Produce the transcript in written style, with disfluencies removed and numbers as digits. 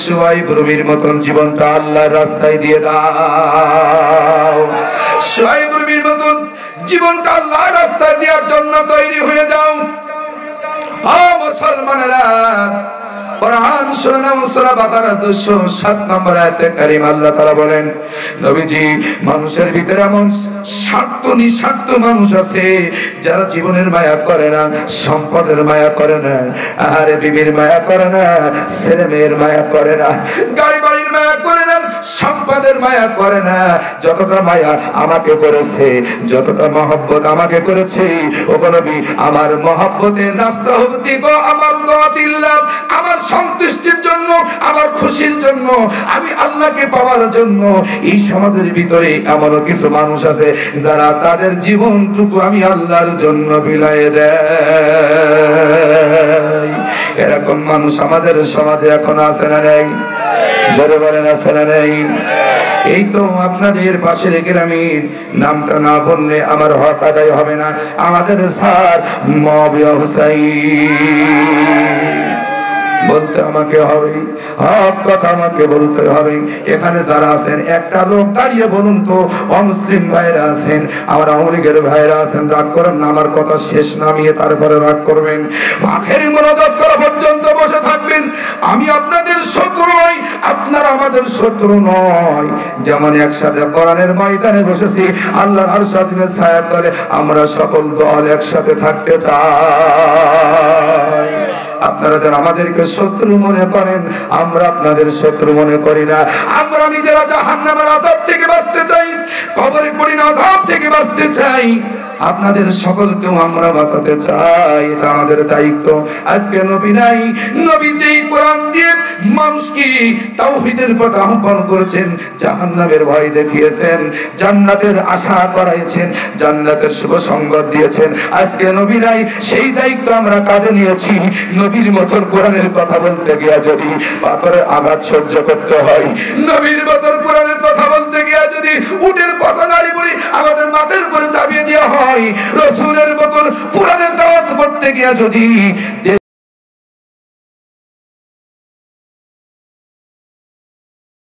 শুআইব রুমির মতন জীবনটা আল্লাহর রাস্তায় দিয়ে দাও। শুআইব রুমির মতন জীবনটা আল্লাহর রাস্তায় দেওয়ার জন্য তৈরি হয়ে যাও। ও মুসলমানেরা, কোরআন সূরা সূরা বাকারা 207 নম্বর আয়াতে কারিমা আল্লাহ তাআলা বলেন, নবীজি, মানুষের ভিতরে এমন স্বার্থ নিঃস্বার্থ মানুষ আছে যারা জীবনের মায়া করে না, সম্পদের মায়া করে না, আহারে বিবির মায়া করে না, ছেলে মেয়ের মায়া করে না, গাড়ি বাড়ির মায়া করে না, সম্পদের মায়া করে না। যতটা মায়া আমাকে করেছে, যতটা মহব্বত আমাকে করেছে, ও নবী, আমার মহব্বতে নাসরাহুতি গো আমার দাতিল্লাহ, আমার সন্তুষ্টির জন্য, আমার খুশির জন্য, আমি আল্লাহকে পাওয়ার জন্য এই সমাজের ভিতরে এমনও কিছু মানুষ আছে যারা তাদের জীবনটুকু আমি আল্লাহর জন্য বিলায়ে দেয়। এরকম মানুষ আমাদের সমাজে এখন আছে না নেই? জোরে বলেন, আছে না নেই? এই তো আপনাদের পাশের গ্রামের নামটা না বললে আমার হক আদায় হবে না। আমাদের স্যার মাওলানা হুসাইন বলতে আমাকে হবে, হক কথা আমাকে বলতে হবে। এখানে যারা আছেন একটা লোক দাঁড়িয়ে বলুন তো, অমুসলিম ভাইরা আছেন, আমার আওয়ামী লীগের ভাইরা আছেন, রাগ করেন না, আমার কথা শেষ নামিয়ে তারপরে রাগ করবেন। আখেরি মোনাজাত করা পর্যন্ত বসে থাকবেন। আমি আপনাদের শত্রু নই, আপনারা আমাদের শত্রু নয়। যেমন একসাথে কোরআনের ময়দানে বসেছি আল্লাহর আরশ আজিমের ছায়ার তলে, আমরা সকল দল একসাথে থাকতে চাই। আপনারা যারা আমাদেরকে শত্রু মনে করেন, আমরা আপনাদের শত্রু মনে করি না। আমরা নিজেরা জাহান্নামের আযাব থেকে বাঁচতে চাই, কবরের কঠিন আযাব থেকে বাঁচতে চাই, আপনাদের সকলকেও আমরা বাঁচাতে চাই। এটা আমাদের দায়িত্ব। আজকে নবী নাই, নবী যেই কোরআন দিয়ে মানুষকে তাওহীদের পথে আহ্বান করেছেন, জাহান্নামের ভয় দেখিয়েছেন, জান্নাতের আশা করাইছেন, জান্নাতের শুভ সংবাদ দিয়েছেন। আজকে নবী নাই, সেই দায়িত্ব আমরা কাঁধে নিয়েছি। নবীর মতন কোরআনের কথা বলতে গিয়া যদি পাথরের আঘাত সহ্য করতে হয়, নবীর মতন কোরআনের কথা বলতে গিয়া যদি উটের কথা নাড়ি বলি আমাদের মাথার উপরে চাপিয়ে দেওয়া হয়, রাসূলের মতন কোরআনের দাওয়াত করতে গিয়া যদি